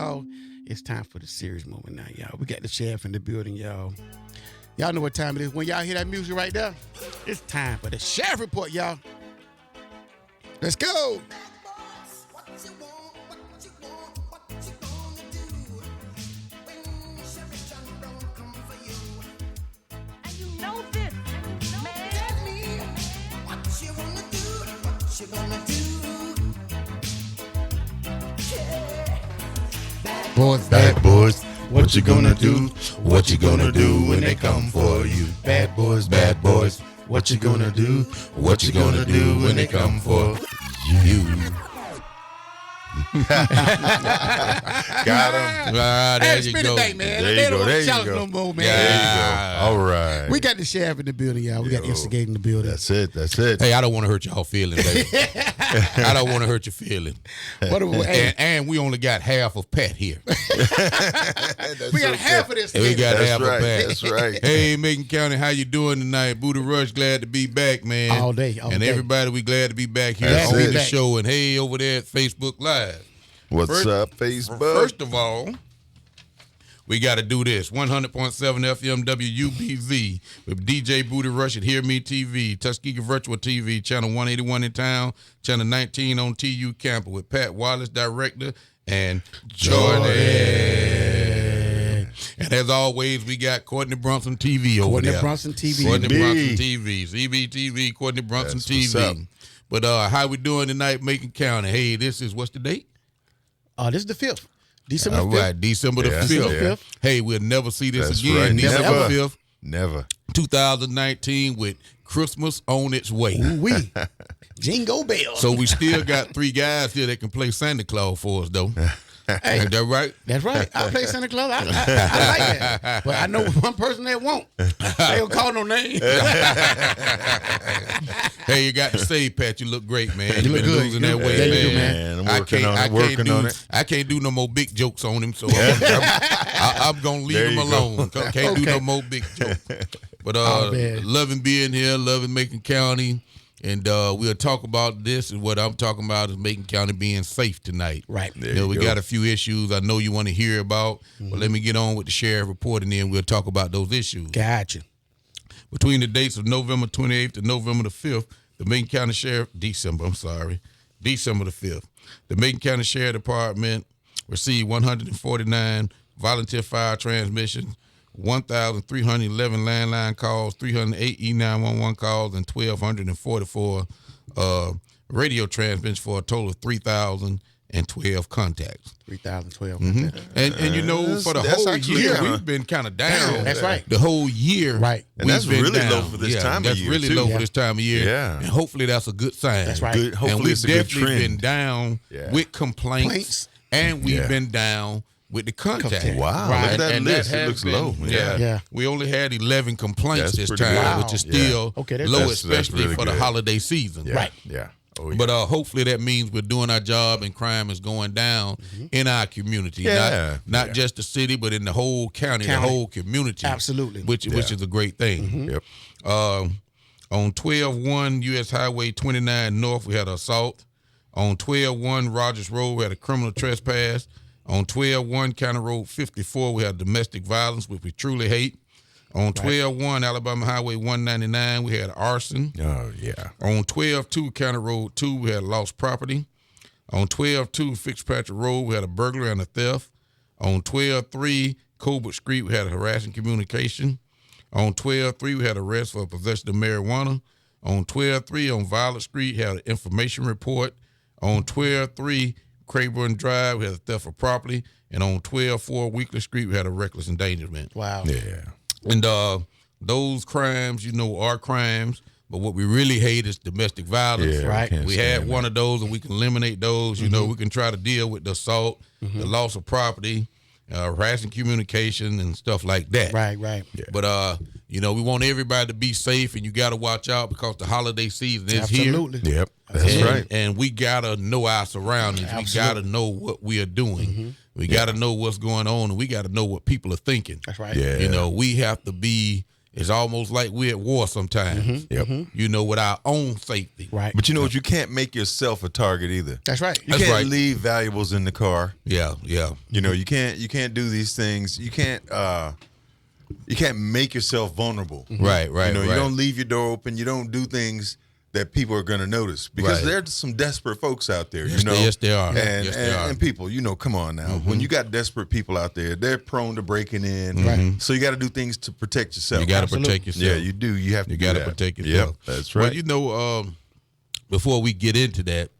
y'all. It's time for the serious moment now, y'all. We got the sheriff in the building, y'all. Y'all know what time it is. When y'all hear that music right there, it's time for the sheriff report, y'all. Let's go. Boys, Bad boys, what you gonna do? What you gonna do when they come for you? Bad boys, what you gonna do? What you gonna do when they come for you? Got him. There you go. Back, man. There you go. There you go. No more, man. There you go. All right. We got the sheriff in the building, y'all. We got Instigate in the building. That's it. That's it. Hey, I don't want to hurt y'all feelings, baby. I don't want to hurt your feelings. And we only got half of Pat here. We got half of this. We got half of Pat. That's right. Hey, Macon County, how you doing tonight? Booty Rush, glad to be back, man. All day. And everybody, we glad to be back here That's on it. the show. And hey, over there at Facebook Live. What's up, Facebook? First of all, we got to do this. 100.7 FM WUBZ with DJ Booty Rush at Hear Me TV, Tuskegee Virtual TV, channel 181 in town, channel 19 on TU campus with Pat Wallace, director, and Jordan. And as always, we got Courtney Brunson TV over there. Courtney Brunson TV. Courtney Brunson TV. CBTV, Courtney Brunson That's what's up. TV. But how we doing tonight, Macon County? Hey, this is, what's the date? This is the 5th. December 5th. All right, December the 5th. December 5th. Hey, we'll never see this That's again. right. December 5th, Never. 2019 with Christmas on its way. Ooh-wee. Jingle bells. So we still got 3 guys here that can play Santa Claus for us, though. Hey, Ain't that right? that's right. I play Santa Claus. I like that. But I know one person that won't. They don't call no name. Hey, you got to say, Pat, you look great, man. You You've look been good. losing You that look weight, good. Yeah, you do, man. man. I'm working on it. I can't do no more big jokes on him, so I'm going to leave There him you alone. go. Can't do no more big jokes. But man. loving being here, loving Macon County. And we'll talk about this, and what I'm talking about is Macon County being safe tonight. Right. There We you go. got a few issues I know you want to hear about, but let me get on with the sheriff report, and then we'll talk about those issues. Gotcha. Between the dates of November 28th and November the 5th, the Macon County December the 5th, the Macon County Sheriff Department received 149 volunteer fire transmissions, 1,311 landline calls, 308 E911 calls, and 1,244 radio transmissions for a total of 3,012 contacts. 3,012. And you know, for the That's whole actually year, kinda we've been kind of down. That's right. The whole year. Right. And we've that's been really down. low for this time of that's year, really too. low Yeah. for this time of year. Yeah. And hopefully that's a good sign. That's right. Good. Hopefully And we've it's a good definitely trend. been down Yeah. with complaints, and we've Yeah. been down with the contact. Wow. Right. Look at that And list. that It has looks been- low. Yeah. We only had 11 complaints That's this pretty time, good. which is Wow. still Okay, that's- low, that's especially really for the good. holiday season. Yeah. Right. Yeah. Oh, yeah. But hopefully that means we're doing our job and crime is going down in our community. Yeah. Not just the city, but in the whole county. The whole community. Absolutely. Which is a great thing. Yep. On 12-1 U.S. Highway 29 North, we had an assault. On 12-1 Rogers Road, we had a criminal trespass. On 12-1 County Road 54, we had domestic violence, which we truly hate. On 12-1 Alabama Highway 199, we had arson. Oh, yeah. On 12-2 County Road 2, we had lost property. On 12-2 Fitzpatrick Road, we had a burglary and a theft. On 12-3 Colbert Street, we had a harassing communication. On 12-3, we had arrest for possession of marijuana. On 12-3 on Violet Street, we had an information report. On 12-3 Crayburn Drive, we had a theft of property. And on 12-4 Weekly Street, we had a reckless endangerment. Wow. Yeah. And those crimes, are crimes. But what we really hate is domestic violence. Yeah, Right. can't We stand had that. one of those, and we can eliminate those. We can try to deal with the assault, the loss of property, harassing communication, and stuff like that. Right. But we want everybody to be safe, and you got to watch out because the holiday season is Absolutely. Yep. That's here. right. And we gotta know our surroundings. We Absolutely. gotta know what we are doing. We gotta know what's going on, and we gotta know what people are thinking. That's right. Yeah. We have to be it's almost like we're at war sometimes. You know, with our own safety. Right. But you know what? You can't make yourself a target either. That's right. You can't leave valuables in the car. Yeah. You know, you can't do these things. You can't make yourself vulnerable. Right. You know, you don't leave your door open. You don't do things that people are going to notice because there's some desperate folks out there. Yes, you know, yes, they are. And people, you know, come on now. When you got desperate people out there, they're prone to breaking in. Right. So you got to do things to protect yourself. You got to protect yourself. Yeah, you do. You have to. You got to protect yourself. Yep, that's right. Well, you know, before we get into that,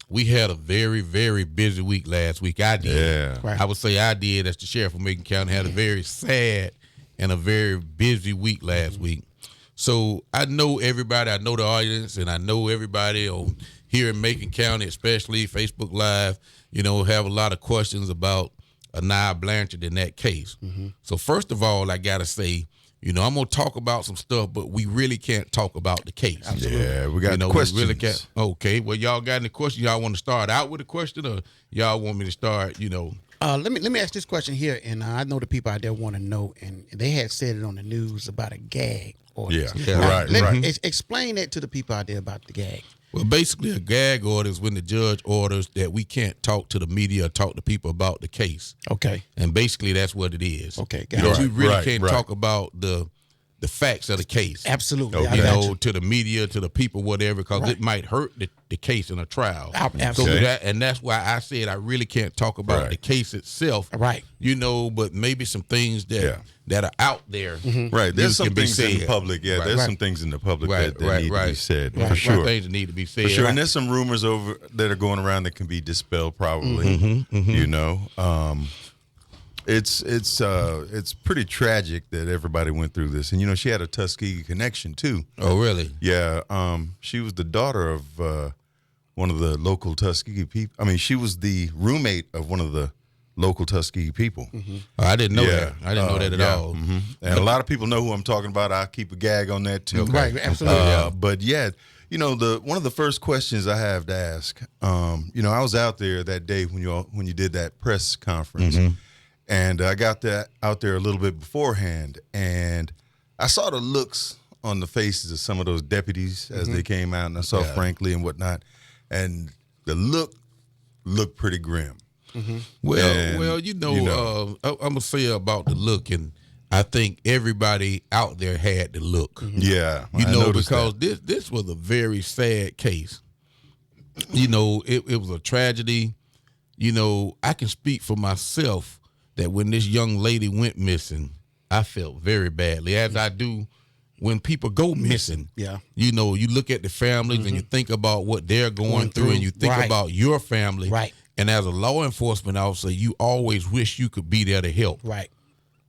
we had a very, very busy week last week. I did. Yeah. Right. I would say I did, as the sheriff of Macon County, had a very sad and a very busy week last week. So I know everybody, I know the audience, and I know everybody on here in Macon County, especially Facebook Live, you know, have a lot of questions about Anaya Blanchard in that case. So first of all, I got to say, you know, I'm going to talk about some stuff, but we really can't talk about the case. Yeah, we got You know, questions. we really can't. Okay, well, y'all got any questions? Y'all want to start out with a question, or y'all want me to start, you know? Let me ask this question here, and I know the people out there want to know, and they had said it on the news about a gag order. Yeah, right. Explain that to the people out there about the gag. Well, basically, a gag order is when the judge orders that we can't talk to the media or talk to people about the case. Okay. And basically, that's what it is. Okay, You know, got we it. really can't talk about the facts of the case. Absolutely. Okay. I You got know, to the media, to the people, whatever, because it might hurt the case in a trial. Absolutely. So that's why I said I really can't talk about the case itself. Right. You know, but maybe some things that are out there. Right. There's some can be things in the said. public. Yeah, there's some things in the public that need to be said. For Right. sure. Things that need to be said. For sure. And there's some rumors over that are going around that can be dispelled probably. You know. It's pretty tragic that everybody went through this. And you know, she had a Tuskegee connection too. Oh, really? Yeah. She was the daughter of one of the local Tuskegee people. I mean, she was the roommate of one of the local Tuskegee people. Oh, I didn't know that. I didn't know that at all. And a lot of people know who I'm talking about. I'll keep a gag on that too. Right, absolutely. But yeah, you know, one of the first questions I have to ask, you know, I was out there that day when you did that press conference. And I got out there a little bit beforehand, and I saw the looks on the faces of some of those deputies as they came out, and I saw Frankly and whatnot, and the looked pretty grim. Well, you know, I'm gonna say about the look, and I think everybody out there had the look. Yeah, You I know, noticed because that. this was a very sad case. You know, it was a tragedy. You know, I can speak for myself that when this young lady went missing, I felt very badly, as I do when people go missing. Yeah. You know, you look at the families and you think about what they're going through, and you think about your family. Right. And as a law enforcement officer, you always wish you could be there to help. Right.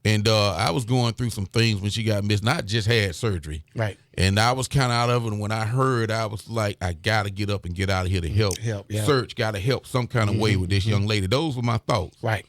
And I was going through some things when she got missing. I just had surgery. Right. And I was kind of out of it. And when I heard, I was like, I got to get up and get out of here to help. Yeah. Search, got to help some kind of way with this young lady. Those were my thoughts. Right.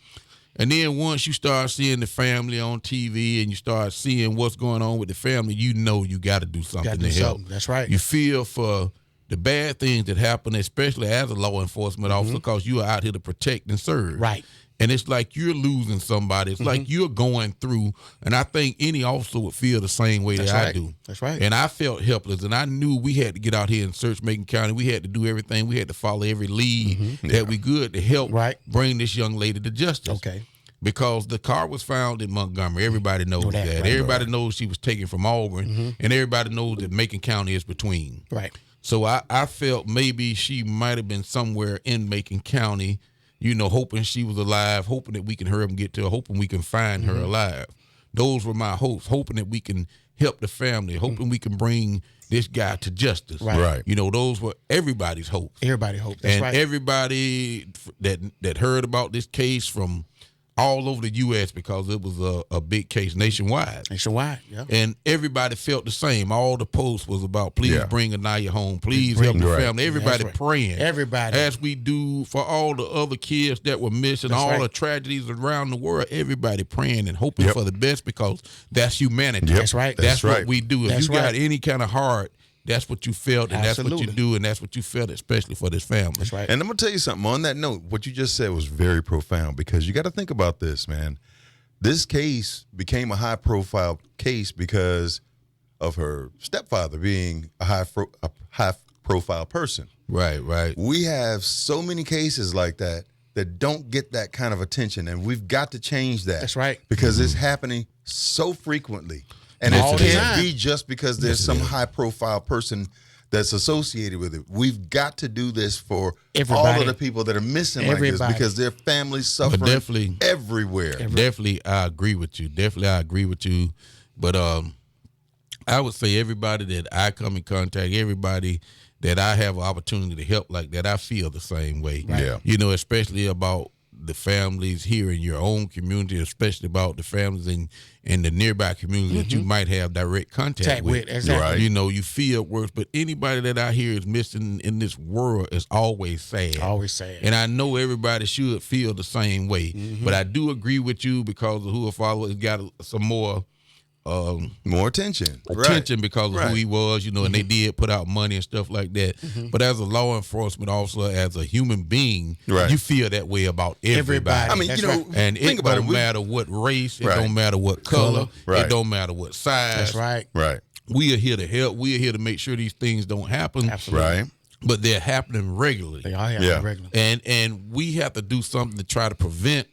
And then once you start seeing the family on TV and you start seeing what's going on with the family, you know you got to do something to help. That's right. You feel for the bad things that happen, especially as a law enforcement officer, because you are out here to protect and serve. Right. And it's like you're losing somebody. It's like you're going through, and I think any officer would feel the same way that I do. That's right. And I felt helpless, and I knew we had to get out here and search Macon County. We had to do everything. We had to follow every lead that we could to help bring this young lady to justice. Okay. Because the car was found in Montgomery. Everybody knows that. right, Everybody knows she was taken from Auburn, and everybody knows that Macon County is between. Right. So I felt maybe she might have been somewhere in Macon County, you know, hoping she was alive, hoping that we can hurry up and get to her, hoping we can find her alive. Those were my hopes, hoping that we can help the family, hoping we can bring this guy to justice. Right. You know, those were everybody's hopes. Everybody hopes. That's And right. everybody that heard about this case from all over the U.S. because it was a big case nationwide. Nationwide, yeah. And everybody felt the same. All the posts was about, please bring Anaya home. Please Bring help the her. family. Everybody That's right. praying. Everybody. As we do for all the other kids that were missing, That's all right. the tragedies around the world, everybody praying and hoping for the best because that's humanity. That's right. That's That's what right. we do. If That's you got right. any kind of heart, that's what you felt, and that's what you Absolutely. do, and that's what you felt, especially for this family. That's right. And I'm gonna tell you something. On that note, what you just said was very profound because you got to think about this, man. This case became a high profile case because of her stepfather being a high profile person. Right, right. We have so many cases like that don't get that kind of attention, and we've got to change that. That's right. Because it's happening so frequently. And All it the can't time. be just because there's some high profile person that's associated with it. We've got to do this for all Everybody. of the people that are missing like this, Everybody. because their families suffering definitely- everywhere. Definitely, I agree with you. But I would say everybody that I come in contact, everybody that I have an opportunity to help like that, I feel the same way. Right. Yeah. You know, especially about the families here in your own community, especially about the families in the nearby community that you might have direct contact with. Exactly. Right. You know, you feel it worse, but anybody that I hear is missing in this world is always sad. Always sad. And I know everybody should feel the same way, but I do agree with you because of who a follower has got some more More attention. attention because of Right. who he was, you know, and they did put out money and stuff like that. But as a law enforcement officer, as a human being, Right. you feel that way about everybody. I mean, That's you know, right. and think it about don't it. matter what race, it Right. don't matter what color, Right. it don't matter what size. That's right. Right. We are here to help. We are here to make sure these things don't happen. Absolutely. Right. But they're happening regularly. They all have Yeah. regular. And we have to do something to try to prevent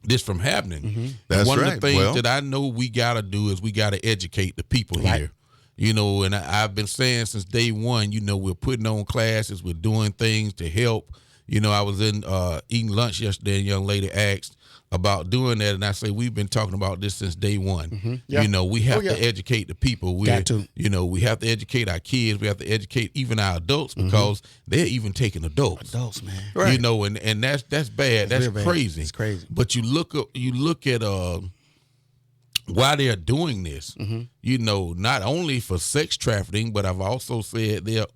this from happening. And That's one of right. the things Well- that I know we got to do is we got to educate the people Right. here. You know, and I've been saying since day one, you know, we're putting on classes, we're doing things to help. You know, I was in eating lunch yesterday, and a young lady asked about doing that, and I say we've been talking about this since day one. Yeah. You know, we have yeah. to educate the people. We Got to. You know, we have to educate our kids. We have to educate even our adults because they're even taking adults. Adults, man. Right. You know, and that's bad. That's real bad. crazy. It's crazy. But you look at why they're doing this. You know, not only for sex trafficking, but I've also said they're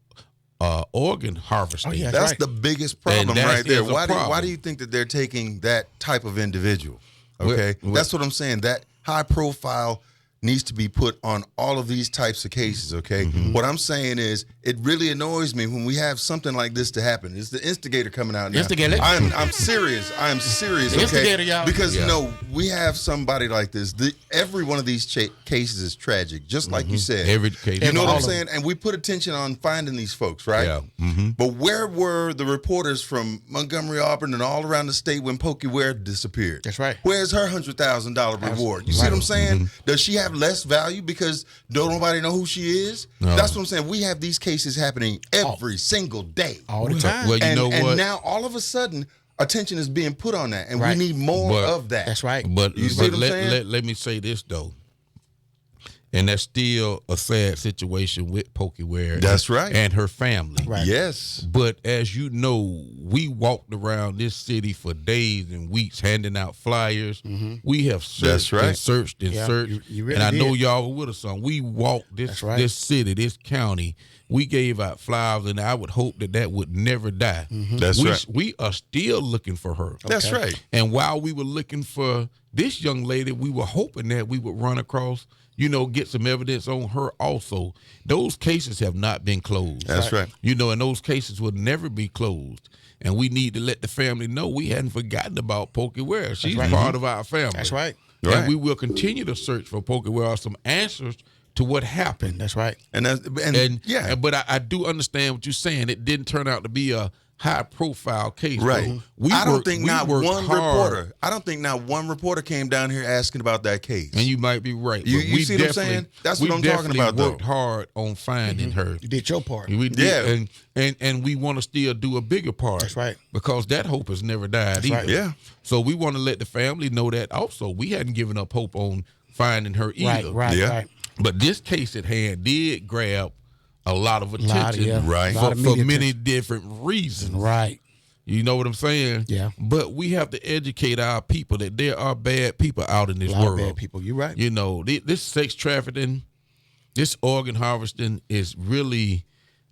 organ harvesting. Oh, yeah. That's right. the biggest problem that right there. is a Why problem. do you think that they're taking that type of individual? Okay, Well- that's what I'm saying. That high profile needs to be put on all of these types of cases. Okay, what I'm saying is, it really annoys me when we have something like this to happen. It's the instigator coming out now. Instigator. I'm serious. I am serious. The Okay, instigator, y'all. because Yeah. you know we have somebody like this. Every one of these cases is tragic, just like you said. Every case. You know what All I'm of them. saying? And we put attention on finding these folks, right? Yeah. But where were the reporters from Montgomery, Auburn, and all around the state when Pokey Ware disappeared? That's right. Where's her $100,000 reward? You see Right. what I'm saying? Does she have less value because don't nobody know who she is? No. That's what I'm saying. We have these cases happening every single day. All the time. Well, you know and what? now all of a sudden attention is being put on that, and Right. we need more But- of that. That's right. But, You see but what I'm let, saying? let me say this though. And that's still a sad situation with Pokey Ware. That's right. And her family. Right. Yes. But as you know, we walked around this city for days and weeks handing out flyers. We have searched That's right. and searched and Yeah, searched. you really and I know did. y'all were with us on. We walked this That's right. this city, this county. We gave out flyers, and I would hope that would never die. That's we, right. We are still looking for her. That's Okay. right. And while we were looking for this young lady, we were hoping that we would run across, you know, get some evidence on her also. Those cases have not been closed. That's right. You know, and those cases will never be closed. And we need to let the family know we hadn't forgotten about Pokey Ware. She's right. part of our family. That's right. And Right. we will continue to search for Pokey Ware, some answers to what happened. That's right. And yeah. but I do understand what you're saying. It didn't turn out to be a high profile case. Right. though. We I don't worked- think we not worked one hard. reporter. I don't think not one reporter came down here asking about that case. And you might be right. You- but you we see what I'm definitely- saying? That's we what I'm talking definitely about, though. worked hard on finding her. You did your part. We did, Yeah. and we want to still do a bigger part. That's right. Because that hope has never died either. right. Yeah. So we want to let the family know that also we hadn't given up hope on finding her either. Right. Yeah. Right. But this case at hand did grab a lot of attention yeah. Right. Lot of for media many different reasons. Right. You know what I'm saying? Yeah. But we have to educate our people that there are bad people out in this A lot world. of bad people. You're right. You know, this sex trafficking, this organ harvesting is really,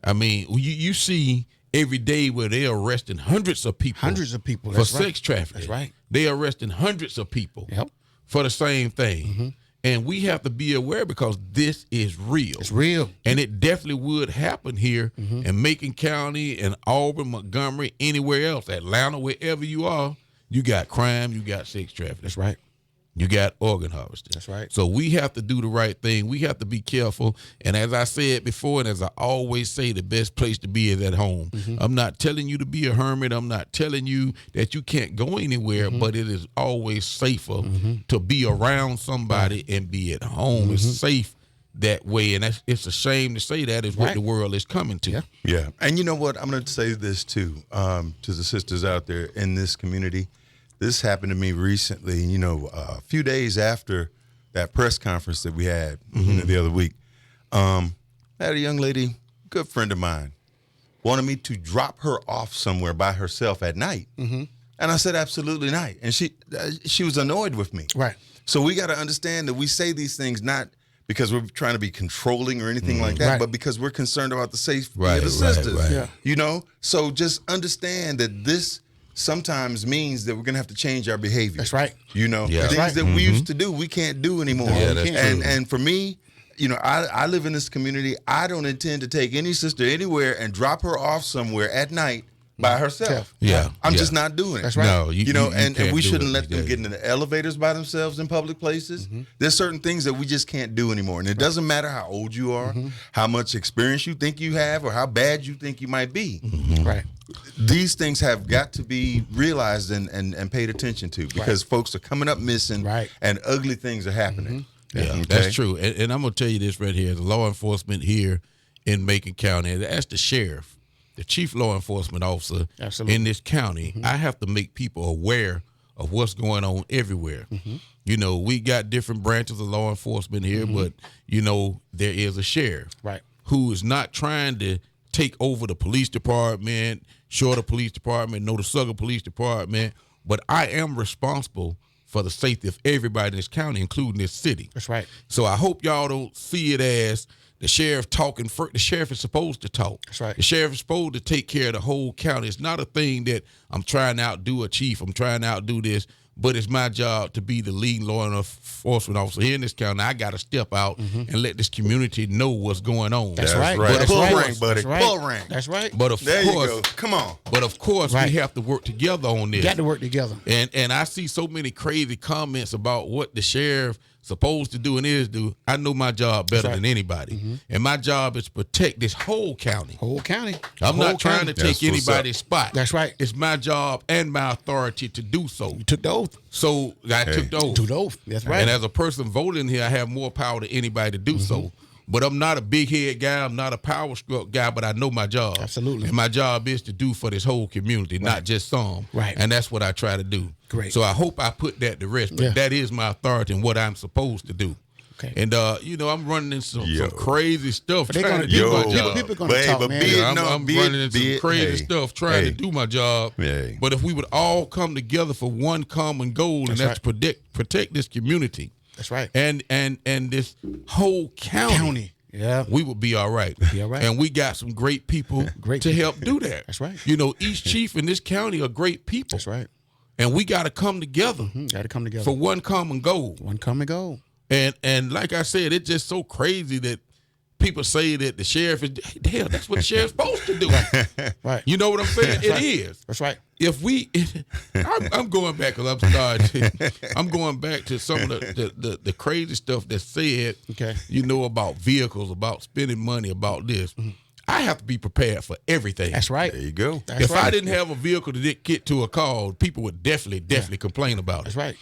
I mean, you see every day where they're arresting hundreds of people. Hundreds of people. For That's right. sex trafficking. That's right. They're arresting hundreds of people Yep. for the same thing. And we have to be aware because this is real. It's real. And it definitely would happen here in Macon County and Auburn, Montgomery, anywhere else, Atlanta, wherever you are. You got crime, you got sex trafficking. That's right. you got organ harvesting. That's right. So we have to do the right thing. We have to be careful. And as I said before, and as I always say, the best place to be is at home. I'm not telling you to be a hermit. I'm not telling you that you can't go anywhere, but it is always safer to be around somebody and be at home. It's safe that way, and it's a shame to say that is what the world is coming to. Yeah. And you know what? I'm going to say this too, to the sisters out there in this community. This happened to me recently, you know, a few days after that press conference that we had the other week. I had a young lady, good friend of mine, wanted me to drop her off somewhere by herself at night. And I said, absolutely not. And she was annoyed with me. Right. So we got to understand that we say these things not because we're trying to be controlling or anything like that, but because we're concerned about the safety of the sisters. Right. Yeah. You know? So just understand that this sometimes means that we're going to have to change our behavior. That's right. You know? Yeah. Things that we used to do, we can't do anymore. Yeah, that's true. And for me, you know, I live in this community. I don't intend to take any sister anywhere and drop her off somewhere at night by herself. Yeah. I'm just not doing it. That's right. No, You know, and can't we do shouldn't it let these them days. get into the elevators by themselves in public places. There's certain things that we just can't do anymore. And it doesn't matter how old you are, how much experience you think you have, or how bad you think you might be. Right. These things have got to be realized and paid attention to because folks are coming up missing and ugly things are happening. Yeah, Okay? that's true. And I'm going to tell you this right here. The law enforcement here in Macon County, and that's the sheriff, the chief law enforcement officer in this county. I have to make people aware of what's going on everywhere. You know, we got different branches of law enforcement here, but, you know, there is a sheriff who is not trying to take over the police department, Shorter Police Department, Notasulga Police Department, but I am responsible for the safety of everybody in this county, including this city. That's right. So I hope y'all don't see it as the sheriff talking. The sheriff is supposed to talk. That's right. The sheriff is supposed to take care of the whole county. It's not a thing that I'm trying to outdo a chief. I'm trying to outdo this. But it's my job to be the lead law enforcement officer here in this county. I got to step out and let this community know what's going on. That's right. Right. That's Pull right. rank, buddy. That's right. Pull rank. That's right. But of There you course, go. Come on. But of course, Right. we have to work together on this. Got to work together. And I see so many crazy comments about what the sheriff supposed to do and is do. I know my job better than anybody. And my job is to protect this whole county. Whole county. I'm Whole not trying county. to take That's what's anybody's spot. That's right. It's my job and my authority to do so. You took the oath. So I took the oath. Took the oath. That's right. And as a person voting here, I have more power than anybody to do so. But I'm not a big head guy. I'm not a power stroke guy, but I know my job. Absolutely. And my job is to do for this whole community, not just some. Right. And that's what I try to do. Great. So I hope I put that to rest. But that is my authority and what I'm supposed to do. Okay. And, you know, I'm running into some crazy stuff But they trying gonna- to do my people- job. people gonna talk, but man. be it, Yeah, no, I'm be running it, into be some it. crazy Hey, stuff trying to do my job. Hey. But if we would all come together for one common goal, and that's to protect this community That's right. and this whole county, Yeah. we would be all right. Be all right. And we got some great people Great to people. help do that. That's right. You know, each chief in this county are great people. That's right. And we got to come together Got to come together. for one common goal. One come and go. And like I said, it's just so crazy that people say that the sheriff is, hell, that's what the sheriff's supposed to do. Right. You know what I'm saying? It is. That's right. If we, I'm going back because I'm going back to some of the crazy stuff that's said, Okay. you know, about vehicles, about spending money, about this. I have to be prepared for everything. That's right. There you go. That's If right. I didn't have a vehicle to get to a call, people would definitely complain about it. That's right.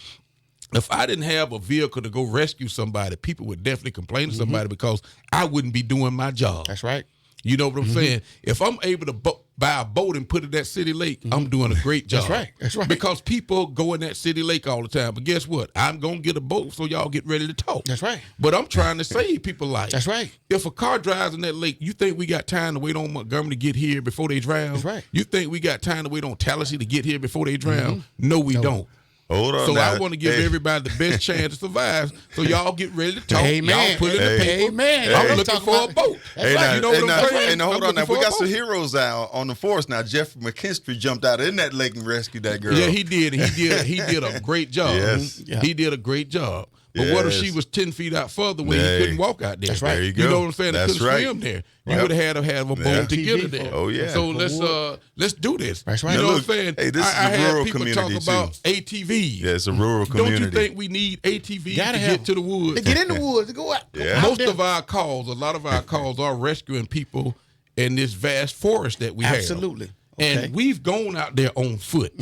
If I didn't have a vehicle to go rescue somebody, people would definitely complain to somebody because I wouldn't be doing my job. That's right. You know what I'm saying? If I'm able to buy a boat and put it at City Lake, I'm doing a great job. That's right. That's right. Because people go in that City Lake all the time. But guess what? I'm going to get a boat so y'all get ready to talk. That's right. But I'm trying to save people life. That's right. If a car drives in that lake, you think we got time to wait on Montgomery to get here before they drown? That's right. You think we got time to wait on Tallahassee to get here before they drown? No, we don't. Hold on. So now. I want to give Hey. everybody the best chance to survive. So y'all get ready to talk. Amen. Y'all put in the paper. Amen. I'm Hey. looking for a boat. Hey, right. now, You know what I'm now, saying? hey, now, hold I'm on. Now, looking we for a got some boat. heroes out on the force now. Jeffrey McKinstry jumped out in that lake and rescued that girl. Yeah, he did. He did a great job. Yes. Yeah. He did a great job. But what if Yes. she was 10 feet out further when Hey, he couldn't walk out there? That's right. There you You go. know what I'm saying? They That's couldn't right. swim there. You Yep. would have had to have a boat Yeah. to get her TV there. for- Oh, yeah. So let's do this. That's right. You know Now, what I'm saying? hey, this is I a had rural people community, talk about too. ATVs. Yeah, it's a rural community. Don't you think we need ATVs Gotta to have get to the woods? To get in the woods, to go out. Yeah. out Most there. of our calls, a lot of our calls are rescuing people in this vast forest that we have. Absolutely. Okay. And we've gone out there on foot.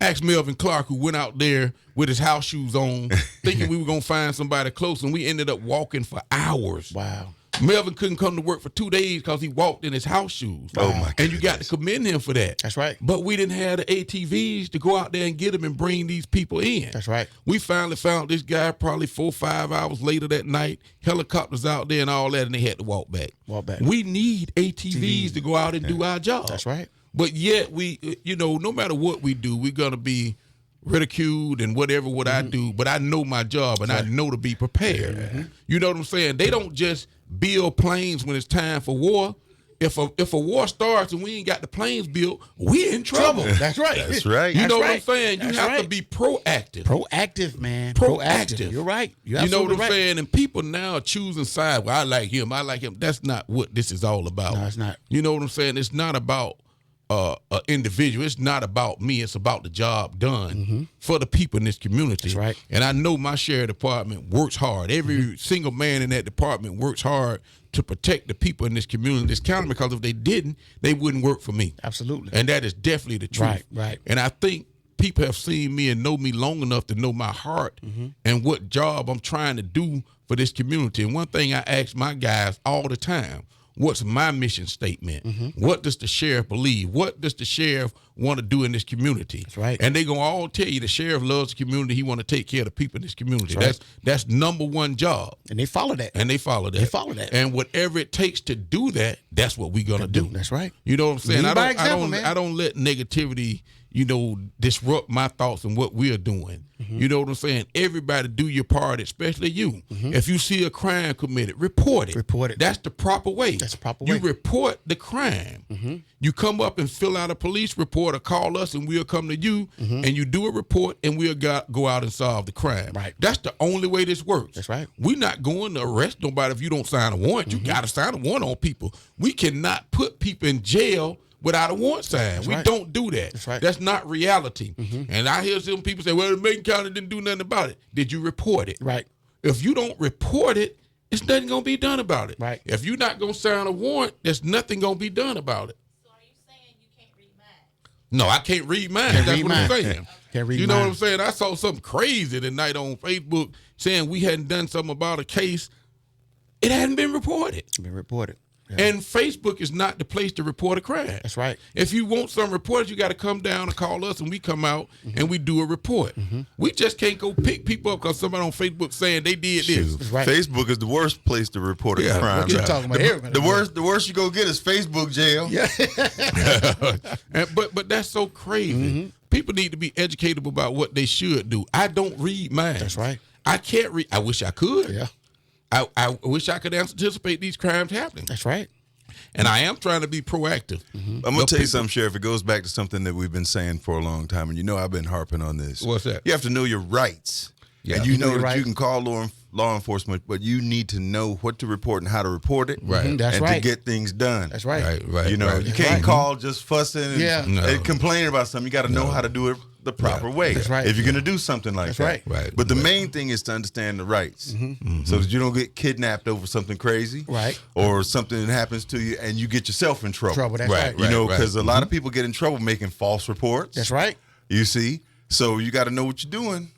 Ask Melvin Clark, who went out there with his house shoes on, thinking we were going to find somebody close, and we ended up walking for hours. Wow. Melvin couldn't come to work for 2 days because he walked in his house shoes. Oh, my And you got to goodness. commend him for that. That's right. But we didn't have the ATVs to go out there and get them and bring these people in. That's right. We finally found this guy probably 4 or 5 hours later that night. Helicopters out there and all that, and they had to walk back. Walk back. We need ATVs to go out and do our job. That's right. But yet we, no matter what we do, we're gonna be ridiculed and whatever what I do. But I know my job and I know to be prepared. You know what I'm saying? They don't just build planes when it's time for war. If a war starts and we ain't got the planes built, we in trouble. That's right. That's right. You That's know what right. I'm saying? You That's have to right. be proactive. Proactive, man. Proactive. You're right. You're You know what absolutely I'm right. saying? And people now are choosing sides. Well, I like him. That's not what this is all about. No, it's not. You know what I'm saying? It's not about an individual. It's not about me. It's about the job done for the people in this community. That's right. And I know my sheriff department works hard. Every single man in that department works hard to protect the people in this community, this county, because if they didn't, they wouldn't work for me. Absolutely. And that is definitely the truth. Right, right. And I think people have seen me and know me long enough to know my heart and what job I'm trying to do for this community. And one thing I ask my guys all the time, what's my mission statement? What does the sheriff believe? What does the sheriff want to do in this community? That's right. And they gonna all tell you the sheriff loves the community. He want to take care of the people in this community. That's right. That's number one job. And they follow that. And they follow that. They follow that. And whatever it takes to do that, that's what we're gonna do. That's right. You know what I'm saying? Lead by example, man. I don't let negativity, disrupt my thoughts and what we're doing. You know what I'm saying? Everybody do your part, especially you. If you see a crime committed, report it. Report it. That's the proper way. That's the proper You way. report the crime. You come up and fill out a police report or call us and we'll come to you and you do a report and we'll go out and solve the crime. Right. That's the only way this works. That's right. We're not going to arrest nobody if you don't sign a warrant. You got to sign a warrant on people. We cannot put people in jail without a warrant sign. We right. don't do that. That's right. That's not reality. And I hear some people say, well, the Macon County didn't do nothing about it. Did you report it? Right. If you don't report it, it's nothing going to be done about it. Right. If you're not going to sign a warrant, there's nothing going to be done about it. So are you saying you can't read minds? No, I can't read mine. Can't That's read what I'm mine. saying. Can't read You know what mine. I'm saying? I saw something crazy tonight on Facebook saying we hadn't done something about a case. It hadn't been reported. Been reported. Yeah. And Facebook is not the place to report a crime. That's right. If you want some reports, you got to come down and call us, and we come out and we do a report. We just can't go pick people up because somebody on Facebook saying they did this. That's right. Facebook is the worst place to report a Yeah, crime. What you talking about here? The worst you go get is Facebook jail. Yeah. But that's so crazy. People need to be educated about what they should do. I don't read mine. That's right. I can't read. I wish I could. Yeah. I wish I could anticipate these crimes happening. That's right. And I am trying to be proactive. I'm going to tell you something, Sheriff. It goes back to something that we've been saying for a long time, and I've been harping on this. What's that? You have to know your rights. Yeah. And you know your that right. you can call law enforcement, but you need to know what to report and how to report it. Right. Mhm, that's and right. to get things done. That's right. Right. You know, right. you can't right. call just fussing and, Yeah. No. and complaining about something. You got to know how to do it the proper way. That's right. If you're going to do something like That's that. right. Right. But the Right. main thing is to understand the rights so that you don't get kidnapped over something crazy. Right. Or something that happens to you and you get yourself in trouble. Trouble. That's Right, right. You know, right. because a lot of people get in trouble making false reports. That's right. You see? So you got to know what you're doing.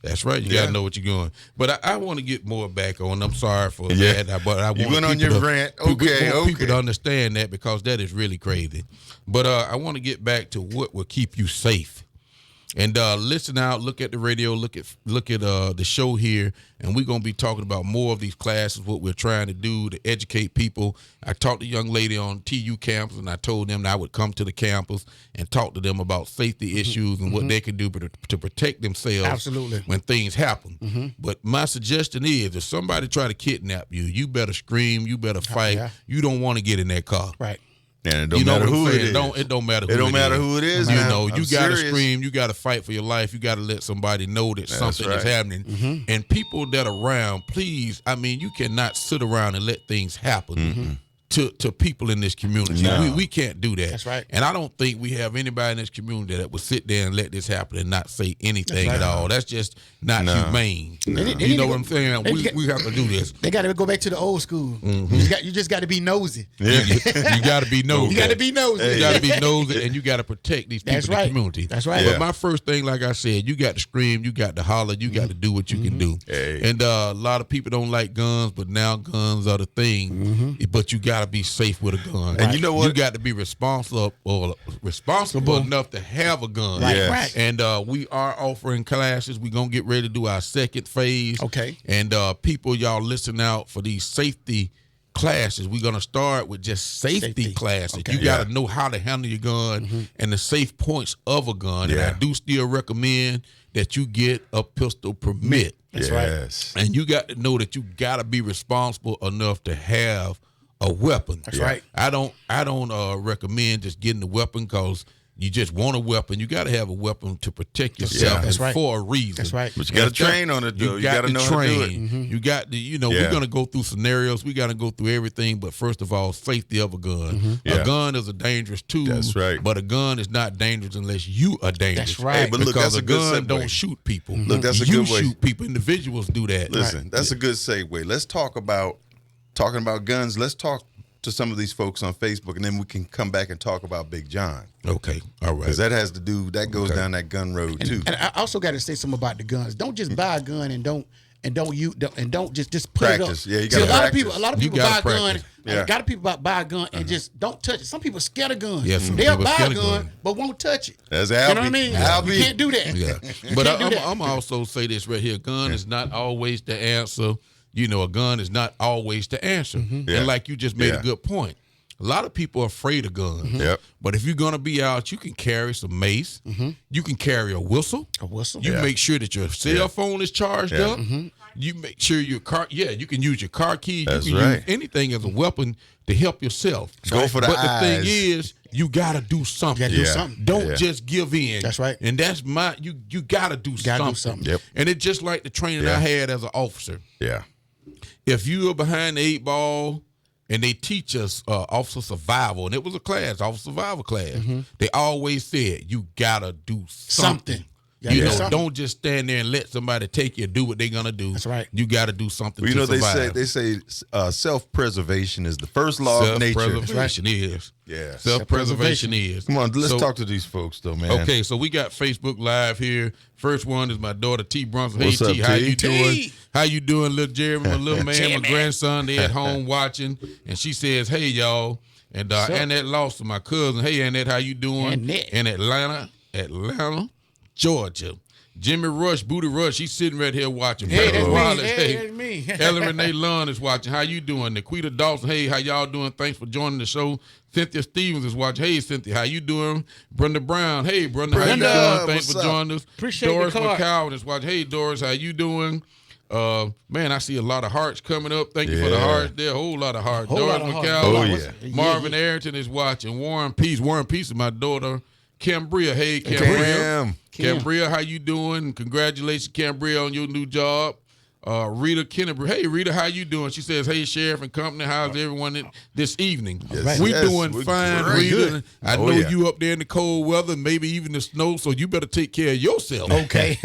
That's right. You got to know what you're doing. But I want to get more back on. I'm sorry for Yeah. that. But I want You went on people your to- rant. people- Okay, want people okay. to understand that because that is really crazy. But I want to get back to what will keep you safe. And listen out, look at the radio, look at the show here, and we're gonna be talking about more of these classes, what we're trying to do to educate people. I talked to a young lady on TU campus, and I told them that I would come to the campus and talk to them about safety issues and what they can do to protect themselves. Absolutely. When things happen. But my suggestion is, if somebody try to kidnap you, you better scream, you better fight. Yeah. You don't want to get in that car. Right. And it don't You know matter what I'm who it saying? is. It don't matter who It don't matter is. who it is. You now. know, I'm you got to serious. scream. You got to fight for your life. You got to let somebody know that something is right. happening. And people that are around, please, I mean, you cannot sit around and let things happen to people in this community. No. We can't do that. That's right. And I don't think we have anybody in this community that would sit there and let this happen and not say anything at all. That's just not humane. You know what I'm saying? We have to do this. They got to go back to the old school. You just got to be nosy. You got to be nosy. You got to be nosy. You got to be nosy, and you got to protect these people That's in the right. community. That's right. But my first thing, like I said, you got to scream, you got to holler, you got to do what you can do. Hey. And a lot of people don't like guns, but now guns are the thing. But you got to be safe with a gun. And you know what? You got to be responsible enough to have a gun. Right, Yes. right. And we are offering classes. We're going to get ready to do our second phase. Okay. And people, y'all listen out for these safety classes. We're going to start with just safety classes. Okay. You got to know how to handle your gun and the safe points of a gun. And I Yeah. do still recommend that you get a pistol permit. That's right. Yes. And you got to know that you got to be responsible enough to have a weapon. That's right. I don't recommend just getting a weapon because you just want a weapon. You got to have a weapon to protect yourself Yeah. That's and right. for a reason. That's right. But you got to train on it, though. You got to know how to do it. You got to, Yeah. we're going to go through scenarios. We got to go through everything. But first of all, safety of a gun. Yeah. A gun is a dangerous tool. That's right. But a gun is not dangerous unless you are dangerous. That's right. Hey, but look, because that's a good gun segue. don't shoot people. Look, that's a you good way. shoot people. Individuals do that. Listen, that's a good segue. Let's talk about talking about guns. Let's talk to some of these folks on Facebook, and then we can come back and talk about Big John, Okay. All right. because that has to do that goes down that gun road too. And I also got to say something about the guns. Don't just buy a gun and don't just put Practice. it up. Yeah, you See, gotta a lot practice. of people You buy a gotta gun. practice. Yeah. A lot of people buy a gun and just don't touch it. Some people scared of guns. Yeah, some They'll people buy scared a of gun guns. but won't touch it. That's You know what I Albie. mean? Albie. You can't do that. Yeah, You but can't do that. I'm also say this right here: gun is not always the answer. You know, a gun is not always the answer. Yeah. And like you just made Yeah. a good point. A lot of people are afraid of guns. Yep. But if you're gonna be out, you can carry some mace. You can carry a whistle. A whistle. You make sure that your cell phone is charged Yeah. up. You make sure your car. Yeah, you can use your car keys. That's you can use right. anything as a weapon to help yourself. Go for the But the eyes. thing is, you gotta do something. gotta do Yeah. something. Don't Yeah. just give in. That's right. And that's you gotta do Gotta do something. something. Yep. And it's just like the training Yeah. I had as an officer. Yeah. If you are behind the 8 ball and they teach us officer survival, and it was a class, officer survival class, they always said you gotta do something. Gotta You do know, something. don't just stand there and let somebody take you, do what they're gonna do. That's right. You got to do something. Well, you to know survive. they say self-preservation is the first law of nature. Self-preservation is. Yeah. Self-preservation is. Come on, let's So- talk to these folks though, man. Okay, so we got Facebook Live here. First one is my daughter T Brunson. Hey What's T, up, how T? you doing? T. How you doing, little Jeremy, my little man, my grandson? They at home watching, and she says, "Hey y'all," and Annette Lawson, my cousin. Hey Annette, how you doing? Annette. In Atlanta, Georgia. Jimmy Rush, Booty Rush, he's sitting right here watching. Hey, Brother that's me. Wallace, Hey, that's me. Ellen Renee Lund is watching. How you doing? Nikita Dawson, hey, how y'all doing? Thanks for joining the show. Cynthia Stevens is watching. Hey, Cynthia, how you doing? Brenda Brown, hey, Brenda, how you Brenda, doing? Thanks what's for up? joining us. Appreciate the Doris card. McCowan is watching. Hey, Doris, how you doing? Man, I see a lot of hearts coming up. Thank you for the Yeah. hearts there. A whole lot of hearts. Whole Doris lot of hearts. McCowan. Oh, What's- yeah. Marvin Arrington is watching. Warren Peace. Warren Peace is my daughter. Cambria. Hey, Cambria. Cam. Cambria, how you doing? Congratulations, Cambria, on your new job. Rita Kennebrew. Hey, Rita, how you doing? She says, hey, Sheriff and Company, how's everyone this evening? Yes, We yes, doing we're fine, great. Rita. Good. I Oh, know yeah. you up there in the cold weather, maybe even the snow, so you better take care of yourself. Okay.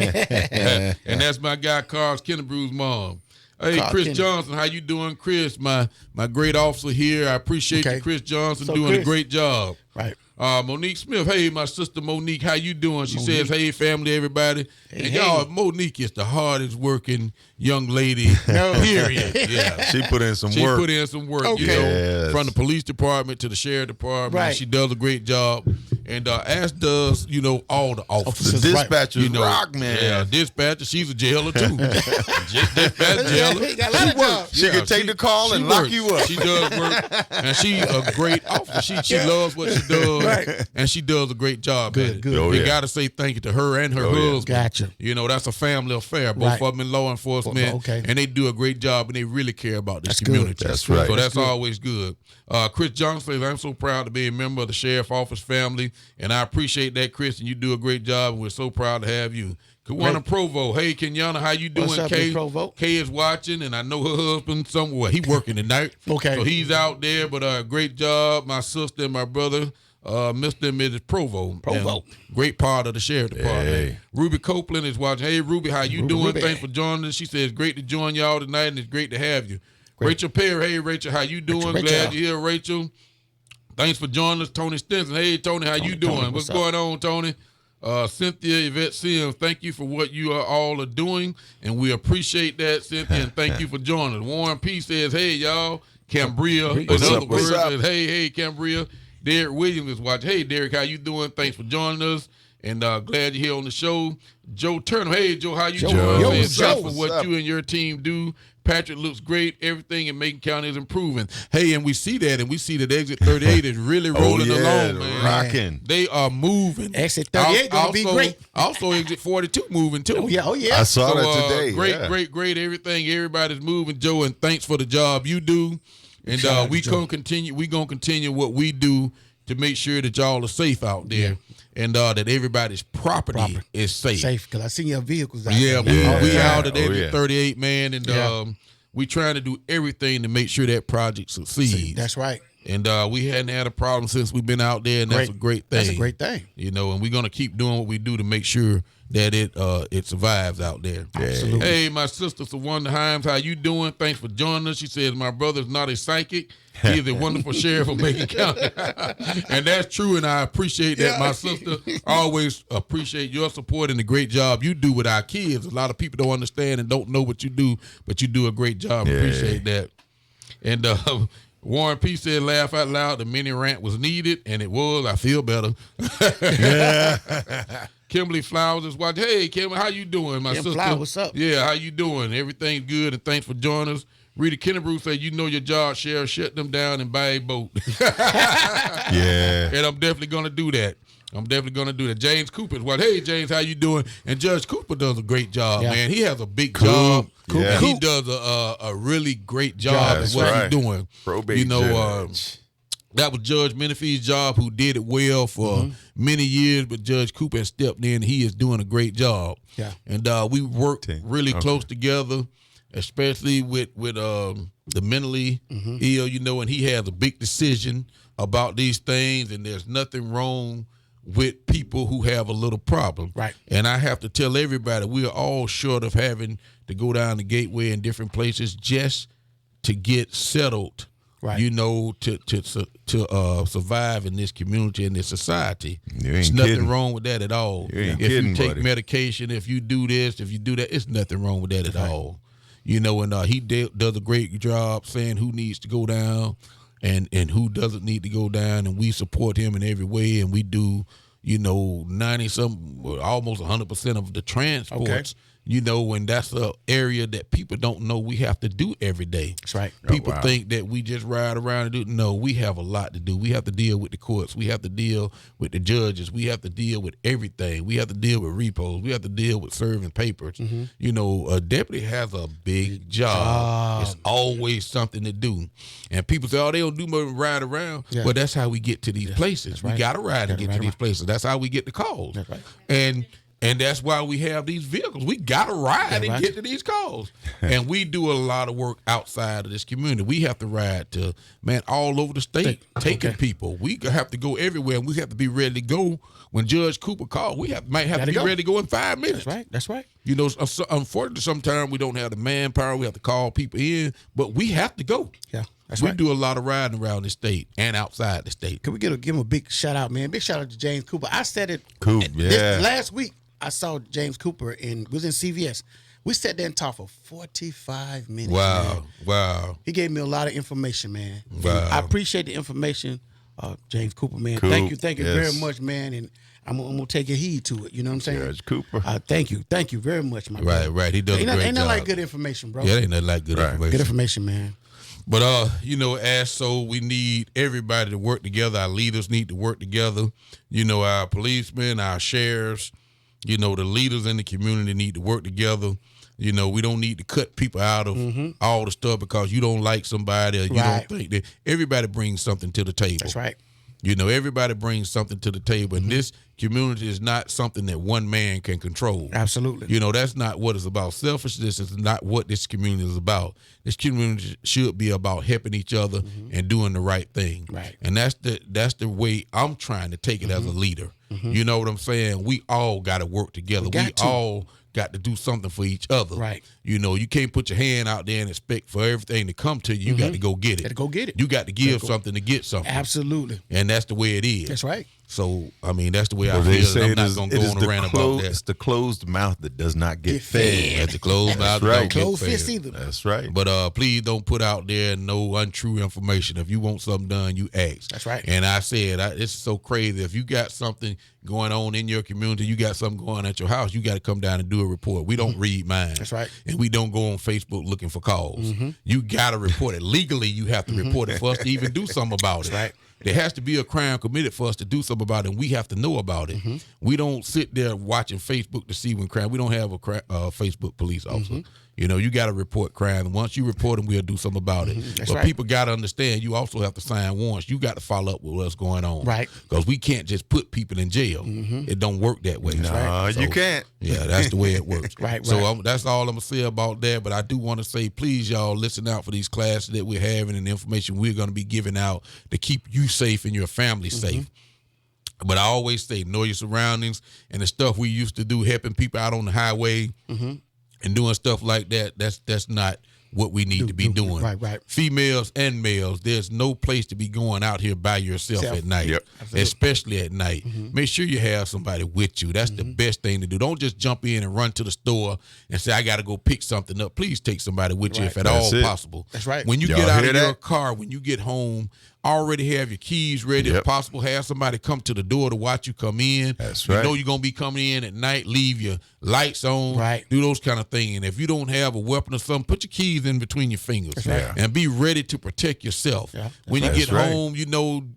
And that's my guy, Carl Kennebrew's mom. Hey, Carl Chris Kennedy. Johnson, how you doing? Chris, my great officer here. I appreciate Okay. you, Chris Johnson, So, doing a Chris- great job. Right. Monique Smith, hey, my sister Monique, how you doing? She says, hey, family, everybody. And y'all, Monique is the hardest working young lady, period. Yeah. She put in some She work. put in some work, you Okay. know, Yes. from the police department to the sheriff department. Right. She does a great job. And as does, all the officers. The Right. dispatchers rock, man. Yeah, dispatcher, she's a jailer too. Dispatch jailer. He got a lot of jobs. She can take the call and lock you up. She does work, and she's a great officer. She loves what she does, Right. and she does a great job at it. good. Oh, We yeah. got to say thank you to her and her husband. Gotcha. That's a family affair. Both Right. of them in law enforcement, Okay. and they do a great job, and they really care about this That's good. community. That's right. So That's that's always good. Chris Johnson says, I'm so proud to be a member of the Sheriff Office family, and I appreciate that, Chris, and you do a great job, and we're so proud to have you. Kiwana Provo, hey, Kenyana, how you doing, What's up, Kay? Big Provo? Kay is watching, and I know her husband somewhere. He working tonight. Okay. So he's out there, but great job, my sister and my brother, Mr. and Mrs. Provo. Provo. And great part of the Sheriff Department. Hey. Ruby Copeland is watching. Hey, Ruby, how you doing? Ruby. Thanks for joining us. She says, great to join y'all tonight, and it's great to have you. Rachel Perry, hey, Rachel, how you doing? Rachel. Glad you're here, Rachel. Thanks for joining us, Tony Stinson. Hey, Tony, how you doing? Tony, What's what's going on, Tony? Cynthia Yvette Sims, thank you for what you all are doing, and we appreciate that, Cynthia, and thank you for joining us. Warren P. says, hey, y'all. Cambria, What's in up, other what's words, up? says, hey, Cambria. Derek Williams is watching. Hey, Derek, how you doing? Thanks for joining us, and glad you're here on the show. Joe Turner, hey, Joe, how you doing? Yo, Man, Joe, thanks for what's what up? you and your team do. Patrick looks great. Everything in Macon County is improving. Hey, and we see that, Exit 38 is really rolling along, man. rocking. They are moving. Exit 38 gonna be great. Also, Exit 42 moving too. Oh, yeah. Oh, yeah. I saw that today. Great, yeah. great. Everything. Everybody's moving, Joe, and thanks for the job you do. And Shout out we to gonna continue. We gonna continue what we do to make sure that y'all are safe out there, and that everybody's property is safe. Safe, because I seen your vehicles out Yeah, there. we Yeah. out at Oh, Exit yeah. 38, man, and Yeah. we trying to do everything to make sure that project succeeds. That's right. And we hadn't had a problem since we've been out there, and that's a great thing. That's a great thing. And we're gonna keep doing what we do to make sure that it survives out there. Absolutely. Hey, my sister Sawanda Himes, how you doing? Thanks for joining us. She says my brother's not a psychic. He is a wonderful sheriff of Macon County, and that's true. And I appreciate that, my sister. I always appreciate your support and the great job you do with our kids. A lot of people don't understand and don't know what you do, but you do a great job. Appreciate that. And Warren P. said, laugh out loud. The mini rant was needed, and it was. I feel better. Kimberly Flowers is watching. Hey, Kimberly, how you doing, my sister? Flowers, what's up? Yeah, how you doing? Everything's good, and thanks for joining us. Rita Kennebrew said, you know your job, Sheriff. Shut them down and buy a boat. Yeah. And I'm definitely going to do that. James Cooper is what? Hey, James, how you doing? And Judge Cooper does a great job, Yeah. man. He has a big job. Coop. Yeah. And he does a really great job at That's what right. he's doing. Probate judge. That was Judge Menifee's job, who did it well for many years, but Judge Cooper has stepped in. He is doing a great job. Yeah. And we work really close together, especially with the mentally ill, and he has a big decision about these things, and there's nothing wrong with people who have a little problem. Right. And I have to tell everybody, we are all short of having to go down the gateway in different places just to get settled. Right. To survive in this community and this society. You ain't There's nothing kidding. wrong with that at all. You ain't if kidding, you take buddy. medication, if you do this, if you do that, it's nothing wrong with that at all. And he does a great job saying who needs to go down and who doesn't need to go down, and we support him in every way, and we do, 90-something, almost 100% of the transports. And that's an area that people don't know we have to do every day. That's right. People wow. think that we just ride around and do. No, we have a lot to do. We have to deal with the courts. We have to deal with the judges. We have to deal with everything. We have to deal with repos. We have to deal with serving papers. A deputy has a big job. It's always something to do. And people say, oh, they don't do more than ride around. Yeah. Well, that's how we get to these places. right. We got to ride to get to these places. That's how we get the calls. That's right. And that's why we have these vehicles. We got to ride and right. get to these calls. And we do a lot of work outside of this community. We have to ride to, all over the state, taking people. We have to go everywhere, and we have to be ready to go. When Judge Cooper called, might have to be ready to go in 5 minutes. That's right. Unfortunately, sometimes we don't have the manpower. We have to call people in, but we have to go. Yeah, that's we right. do a lot of riding around the state and outside the state. Can we give him a big shout out, man? Big shout out to James Cooper. I said it last week. I saw James Cooper was in CVS. We sat there and talked for 45 minutes. Wow. Man. Wow. He gave me a lot of information, man. Wow. And I appreciate the information James Cooper, man. Cool. Thank you very Yes. much, man. And I'm gonna take a heed to it. You know what I'm saying? Judge Cooper. Thank you very much, my Right, brother. right. He does a Ain't great nothing job. like good information, bro. Yeah, ain't nothing like good Right. information. Good information, man. But as so we need everybody to work together. Our leaders need to work together. Our policemen, our sheriffs, the leaders in the community need to work together. We don't need to cut people out of all the stuff because you don't like somebody or you Right. don't think that everybody brings something to the table. That's right. Everybody brings something to the table, and this community is not something that one man can control. Absolutely. That's not what it's about. Selfishness is not what this community is about. This community should be about helping each other and doing the right thing. Right. And that's the way I'm trying to take it as a leader. You know what I'm saying? We all got to work together. We all got to do something for each other. Right. You can't put your hand out there and expect for everything to come to you. You got to go get it. Got to go get it. You got to give something to get something. Absolutely. And that's the way it is. That's right. So, that's the way I Well, they feel. say And I'm it not is, going to it go is on a rant about it's that. the closed mouth that does not get Get fed. That's a closed mouth. right. Don't get Closed fed. fist either. That's right. But please don't put out there no untrue information. If you want something done, you ask. That's right. And I said, it's so crazy. If you got something going on in your community, you got something going on at your house, you got to come down and do a report. We don't read minds. That's right. And we don't go on Facebook looking for calls. You got to report it. Legally, you have to report it for us to even do something about it. Right. There has to be a crime committed for us to do something about it, and we have to know about it. We don't sit there watching Facebook to see when crime. We don't have a Facebook police officer. You got to report crime. And once you report them, we'll do something about it. That's But right. people got to understand, you also have to sign warrants. You got to follow up with what's going on. Right. Because we can't just put people in jail. It don't work that way. No, you can't. Yeah, that's the way it works. Right, So right. that's all I'm going to say about that. But I do want to say, please, y'all, listen out for these classes that we're having and the information we're going to be giving out to keep you safe and your family safe. But I always say, know your surroundings, and the stuff we used to do, helping people out on the highway and doing stuff like that, that's not what we need to be doing. Right. Females and males, there's no place to be going out here by yourself at night, Yep. especially at night. Make sure you have somebody with you. That's the best thing to do. Don't just jump in and run to the store and say, I got to go pick something up. Please take somebody with you if at That's all it. possible. That's right. When you Y'all get out hear of your that? car, when you get home, already have your keys ready. Yep. If possible, have somebody come to the door to watch you come in. That's You right. know you're going to be coming in at night, leave your lights on, Right. do those kind of things. And if you don't have a weapon or something, put your keys in between your fingers right. and be ready to protect yourself. Yeah, When you right. get That's right. home,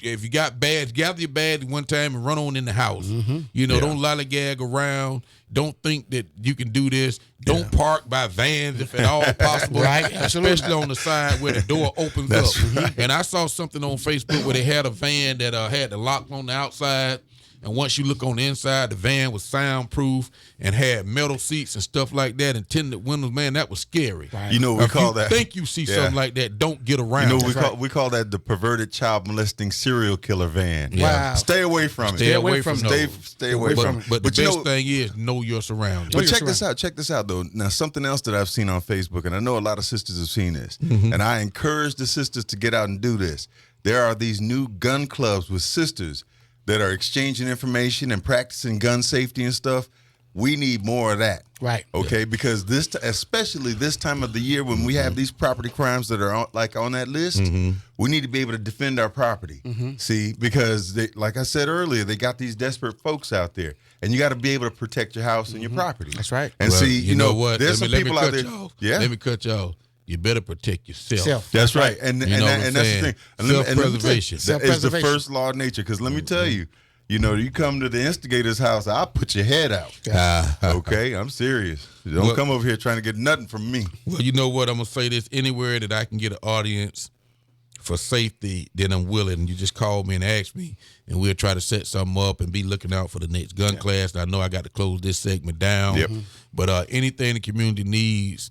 if you got bags, gather your bags one time and run on in the house. Yeah. Don't lollygag around. Don't think that you can do this. Don't park by vans if at all possible. Right, absolutely. Especially on the side where the door opens up. And I saw something on Facebook where they had a van that had the lock on the outside. And once you look on the inside, the van was soundproof and had metal seats and stuff like that and tinted windows. Man, that was scary. Right. You know what we If call you that? think you see Yeah. something like that, don't get around. You know, it. we call that the perverted child molesting serial killer van. Wow. Stay away from Stay it. away from Stay, those. stay away But, from it. but the you best know- thing is know your surroundings. But your check this out. Check this out, though. Now, something else that I've seen on Facebook, and I know a lot of sisters have seen this, and I encourage the sisters to get out and do this. There are these new gun clubs with sisters that are exchanging information and practicing gun safety and stuff. We need more of that. Right. Okay, because especially this time of the year when we have these property crimes that are on that list, we need to be able to defend our property. See, because like I said earlier, they got these desperate folks out there, and you got to be able to protect your house and your property. That's right. And Well, see, you know what? there's Let some me people out cut there. you off. Yeah, Let me cut you off. You better protect yourself. Self. that's right. And You know what I'm and that's the saying? thing. And let me tell you, Self-preservation. That is the Self-preservation. first law of nature. Because let me tell you, you come to the instigator's house, I'll put your head out. Okay, I'm serious. Don't Well- come over here trying to get nothing from me. Well, you know what? I'm gonna say this. Anywhere that I can get an audience for safety, then I'm willing. You just call me and ask me, and we'll try to set something up and be looking out for the next gun class. And I know I got to close this segment down. Yep. But anything the community needs,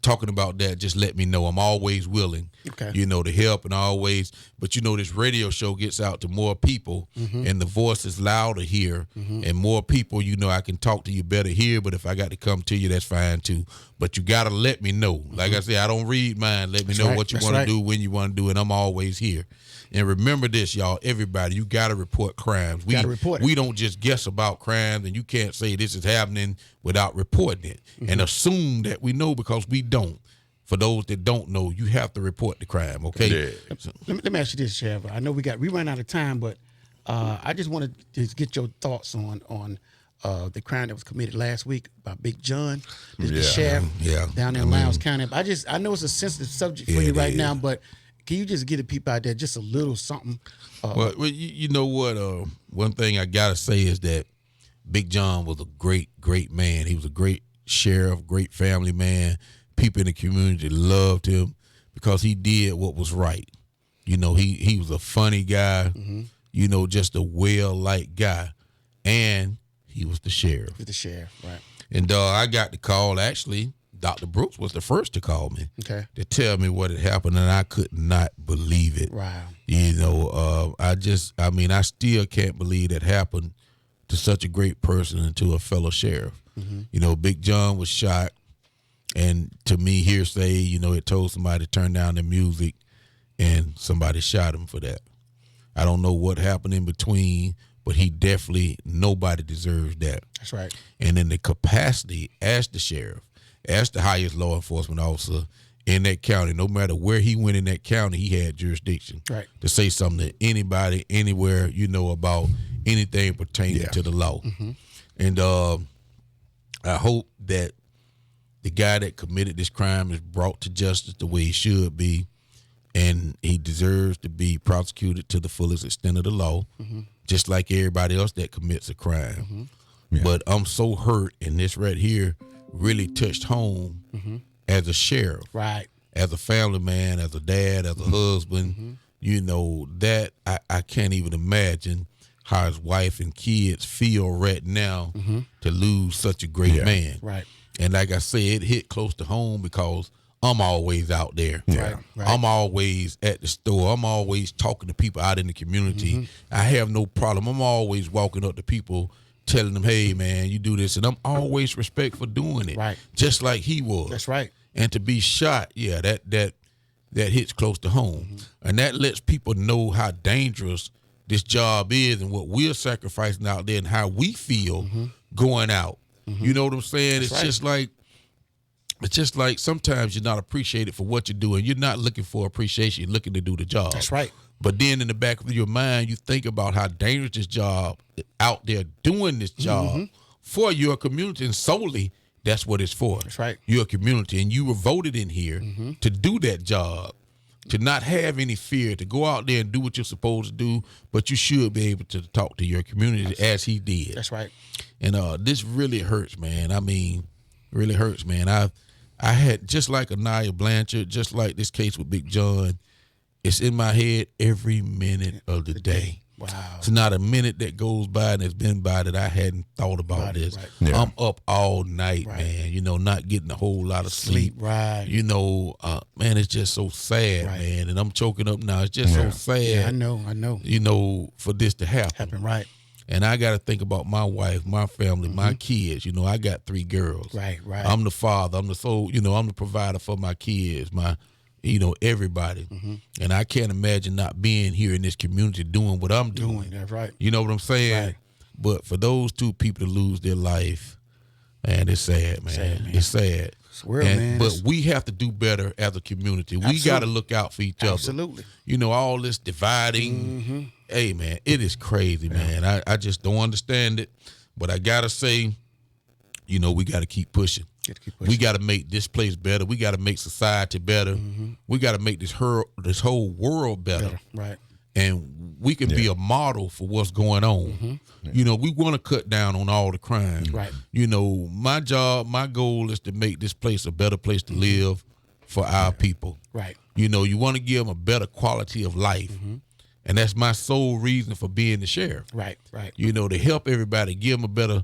talking about that, just let me know. I'm always willing, Okay. to help and always. But this radio show gets out to more people, and the voice is louder here, and more people. I can talk to you better here. But if I got to come to you, that's fine too. But you gotta let me know. Like I said, I don't read mine. Let me know right. what you That's want right. to do, when you want to do, and I'm always here. And remember this, y'all, everybody, you got to report crimes. Gotta report it. We don't just guess about crimes, and you can't say this is happening without reporting it and assume that we know, because we don't. for those that don't know, you have to report the crime, okay? Yeah. So- Let me ask you this, Sheriff. I know we ran out of time, but I just wanted to get your thoughts on the crime that was committed last week by Big John, the Yeah. sheriff Yeah. down there in Lowndes County. I know it's a sensitive subject for Yeah, you it right is. now, but can you just get the people out there just a little something? Well, you know what? One thing I gotta say is that Big John was a great, great man. He was a great sheriff, great family man. People in the community loved him because he did what was right. You know, he was a funny guy. You know, just a well-liked guy, and he was the sheriff. With the sheriff, right? And I got the call. Actually, Dr. Brooks was the first to call me Okay. to tell me what had happened, and I could not believe it. Wow. You know, I still can't believe that happened to such a great person and to a fellow sheriff. You know, Big John was shot, and to me, hearsay, you know, it told somebody to turn down the music, and somebody shot him for that. I don't know what happened in between, but nobody deserves that. That's right. And in the capacity as the sheriff, as the highest law enforcement officer in that county, no matter where he went in that county, he had jurisdiction Right. to say something to anybody, anywhere, you know, about anything pertaining to the law. And I hope that the guy that committed this crime is brought to justice the way he should be, and he deserves to be prosecuted to the fullest extent of the law, just like everybody else that commits a crime. But I'm so hurt, and this right here really touched home as a sheriff, Right. as a family man, as a dad, as a husband. You know, that I can't even imagine how his wife and kids feel right now to lose such a great man. Right. And like I said, it hit close to home because I'm always out there. Right. I'm always at the store. I'm always talking to people out in the community. I have no problem. I'm always walking up to people telling them, hey, man, you do this. And I'm always respectful doing it. Right. Just like he was. That's right. And to be shot, yeah, that hits close to home. And that lets people know how dangerous this job is and what we're sacrificing out there and how we feel going out. You know what I'm saying? That's It's just like sometimes you're not appreciated for what you're doing. You're not looking for appreciation. You're looking to do the job. That's right. But then in the back of your mind, you think about how dangerous this job out there doing this job for your community, and solely that's what it's for. That's right. Your community, and you were voted in here to do that job, to not have any fear, to go out there and do what you're supposed to do. But you should be able to talk to your community as he did. That's right. And this really hurts, man. I mean, really hurts, man. I had, just like Anaya Blanchard, just like this case with Big John, it's in my head every minute of the day. Wow. It's not a minute that goes by and has been by that I hadn't thought about this. right. Yeah. I'm up all night, Right. man, you know, not getting a whole lot of sleep. Right. You know, man, it's just so sad, Right. man. And I'm choking up now. It's just so sad, Yeah, I know. you know, for this to happen. Happened right. And I got to think about my wife, my family, my kids. You know, I got 3 girls. Right. I'm the father. I'm the provider for my kids, everybody. And I can't imagine not being here in this community doing what I'm doing. That's right. You know what I'm saying? Right. But for those 2 people to lose their life, man, it's sad, man. Sad, man. It's sad. It's real, man. But we have to do better as a community. We got to look out for each other. Absolutely. You know, all this dividing. Hey, man, it is crazy, man. I just don't understand it. But I got to say, you know, we got to keep pushing. We got to make this place better. We got to make society better. We got to make this whole world better. Right. And we can be a model for what's going on. You know, we want to cut down on all the crime. Right. You know, my goal is to make this place a better place to live for our people. Right. You know, you want to give them a better quality of life. And that's my sole reason for being the sheriff. Right. Right. You know, to help everybody, give them a better,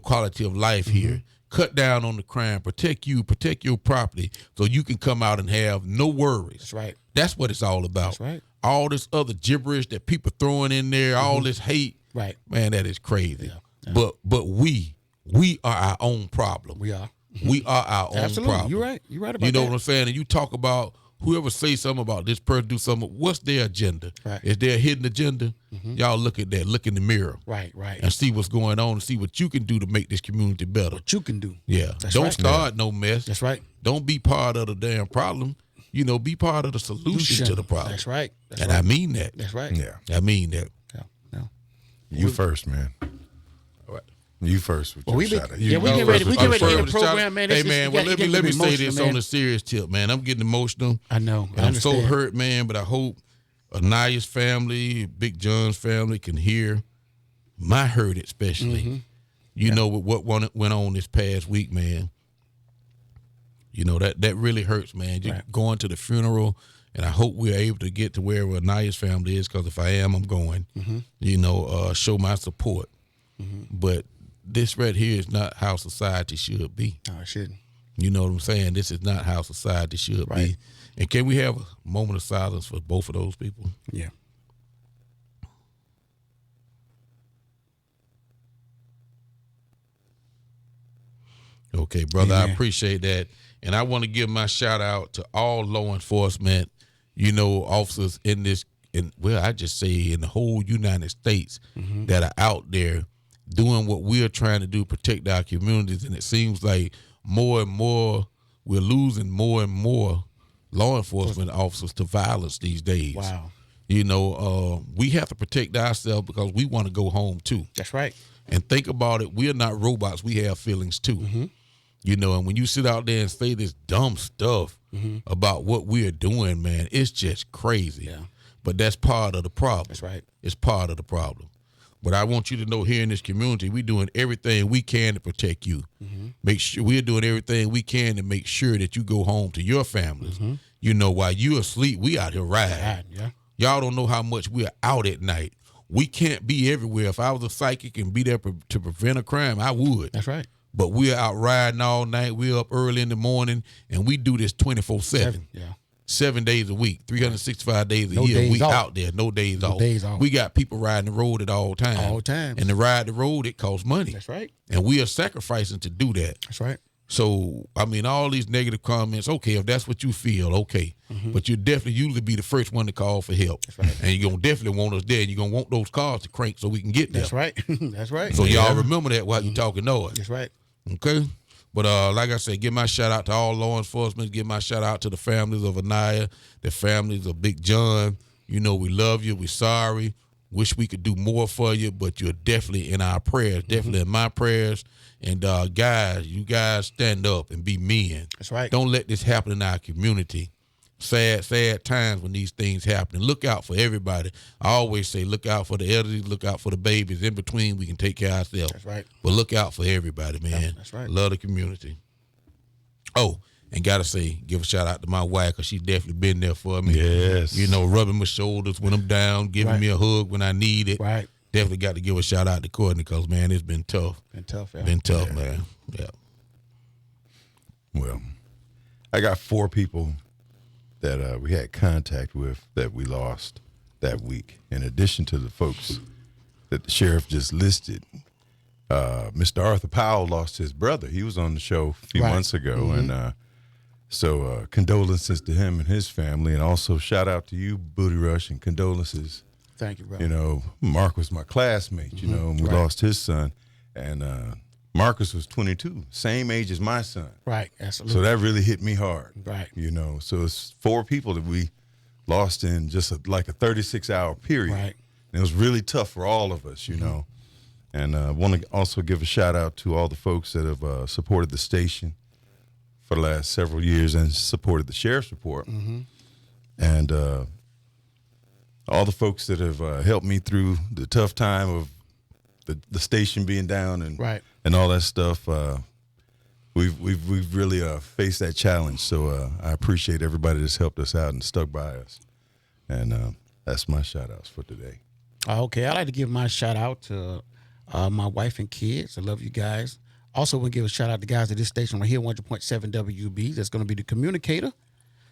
quality of life here. Cut down on the crime, protect you, protect your property so you can come out and have no worries. That's right. That's what it's all about. That's right. All this other gibberish that people throwing in there, all this hate, Right. man, that is crazy. Yeah. But we are our own problem. We are. We are our own Absolutely. problem. You're right. You're right about You know that. what I'm saying? And you talk about whoever say something about this person do something, what's their agenda? Right. Is there a hidden agenda? Y'all look at that. Look in the mirror. Right. And see what's going on and see what you can do to make this community better. What you can do. Yeah. That's Don't right. start no mess. That's right. Don't be part of the damn problem. Be part of the solution to the problem. That's right. That's And right. I mean that. That's right. Yeah. I mean that. Yeah. You first, man. All right. You first with Well, your we shout out. yeah, we You get go ready. first We with get your ready to shout end out. the program, man. Hey, It's man, just- well, you let me get say emotional, this man. on a serious tip, man. I'm getting emotional. I know. And I'm so hurt, man, but I hope Anaya's family, Big John's family can hear my hurt, especially. With what went on this past week, man. That really hurts, man. Just going to the funeral, and I hope we're able to get to where Anaya's family is, because if I am, I'm going. Show my support. But this right here is not how society should be. No, it shouldn't. You know what I'm saying? This is not how society should be. And can we have a moment of silence for both of those people? Yeah. Okay, brother, I Amen. appreciate that. And I want to give my shout out to all law enforcement, officers in I just say in the whole United States that are out there doing what we're trying to do, protect our communities. And it seems like more and more, we're losing more and more law enforcement officers to violence these days. Wow. We have to protect ourselves because we want to go home too. That's right. And think about it, we are not robots. We have feelings too. And when you sit out there and say this dumb stuff about what we are doing, man, it's just crazy. Yeah. But that's part of the problem. That's right. It's part of the problem. But I want you to know, here in this community, we're doing everything we can to protect you. Make sure we're doing everything we can to make sure that you go home to your families. While you're asleep, we out here riding. Yeah. Y'all don't know how much we're out at night. We can't be everywhere. If I was a psychic and be there to prevent a crime, I would. That's right. But we're out riding all night. We're up early in the morning, and we do this 24/7. Yeah. 7 days a week, 365 days a No year. days We off. out there, no days off. days off. We got people riding the road at all times. All times. And to ride the road, it costs money. That's right. And we are sacrificing to do that. That's right. So, all these negative comments, okay, if that's what you feel, okay. But you definitely usually be the first one to call for help. That's right. And you're going to definitely want us there. And you're going to want those cars to crank so we can get there. That's right. That's right. So y'all remember that while you talking noise. That's right. Okay? But like I said, give my shout out to all law enforcement. Give my shout out to the families of Anaya, the families of Big John. We love you. We're sorry. Wish we could do more for you, but you're definitely in our prayers, definitely in my prayers. And guys, you guys stand up and be men. That's right. Don't let this happen in our community. Sad times when these things happen. Look out for everybody. I always say look out for the elderly, look out for the babies. In between, we can take care of ourselves. That's right. But look out for everybody, man. Yeah, that's right. Love the community. Oh, and gotta say, give a shout out to my wife, because she definitely been there for me. Yes. Rubbing my shoulders when I'm down, giving me a hug when I need it. Right. Definitely got to give a shout out to Courtney, because, man, it's been tough. Been tough. Yeah. Been tough, man. Yeah. Well, I got 4 people that we had contact with that we lost that week. In addition to the folks that the sheriff just listed, Mr. Arthur Powell lost his brother. He was on the show a few months ago. And so condolences to him and his family. And also shout out to you, Booty Rush, and condolences. Thank you, brother. Mark was my classmate, and we lost his son. And Marcus was 22, same age as my son. Right. Absolutely. So that really hit me hard. Right. So it's 4 people that we lost in just like a 36-hour period. Right. And it was really tough for all of us, And I want to also give a shout out to all the folks that have supported the station for the last several years and supported the sheriff's report. And all the folks that have helped me through the tough time of the station being down and Right. and all that stuff. We've really faced that challenge. So I appreciate everybody that's helped us out and stuck by us. And that's my shout outs for today. Okay. I'd like to give my shout out to my wife and kids. I love you guys. Also, want to give a shout out to guys at this station right here, 100.7 WB. That's going to be the communicator,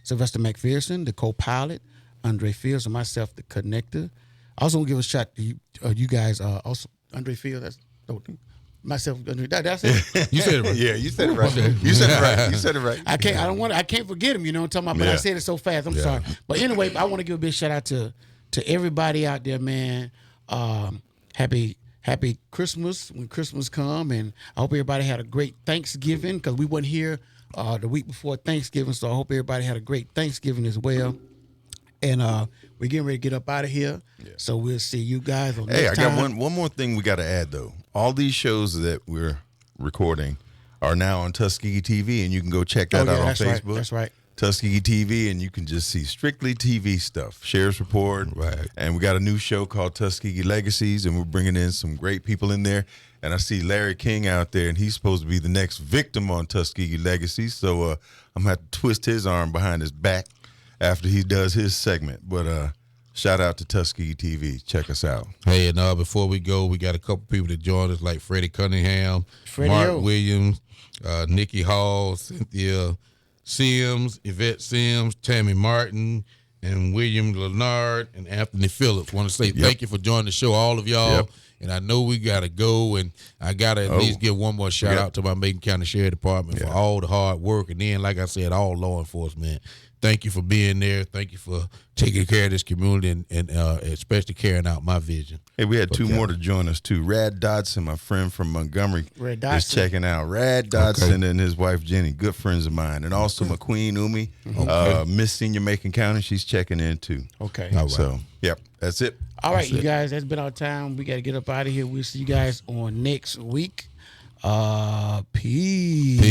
Sylvester McPherson, the co-pilot, Andre Fields, and myself, the connector. I also want to give a shout to you guys. Also, Andre Fields, that's myself. That's it. You said it right. Yeah, you said it right. You said it right. You said it right. I can't forget him. You know what I'm talking about? But I Yeah. said it so fast. I'm sorry. But anyway, I want to give a big shout out to everybody out there, man. Happy Christmas when Christmas come, and I hope everybody had a great Thanksgiving because we wasn't here the week before Thanksgiving, so I hope everybody had a great Thanksgiving as well. And we're getting ready to get up out of here, so we'll see you guys on Hey, next I got time. one more thing we got to add though. All these shows that we're recording are now on Tuskegee TV, and you can go check that out on that's Facebook. Right. That's right. Tuskegee TV, and you can just see strictly TV stuff. Sheriff's Report, Right. And we got a new show called Tuskegee Legacies, and we're bringing in some great people in there. And I see Larry King out there, and he's supposed to be the next victim on Tuskegee Legacies. So I'm gonna have to twist his arm behind his back after he does his segment. But shout out to Tuskegee TV. Check us out. Hey, and before we go, we got a couple people that joined us, like Freddie Cunningham, Freddie Mark O. Williams, Nikki Hall, Cynthia Sims, Yvette Sims, Tammy Martin, and William Leonard and Anthony Phillips. Want to say thank you for joining the show, all of y'all. Yep. And I know we got to go, and I got to at least give one more shout out to my Macon County Sheriff Department for all the hard work. And then, like I said, all law enforcement. Thank you for being there. Thank you for taking care of this community and especially carrying out my vision. Hey, we had two more to join us too. Rad Dodson, my friend from Montgomery, Rad is Dodson. checking out. Rad Dodson and his wife Jenny, good friends of mine, and also McQueen Umi, Miss Senior Macon County, she's checking in too. Okay. All right. So, yep, that's it. All right, you guys, that's been our time. We got to get up out of here. We'll see you guys on next week. Peace.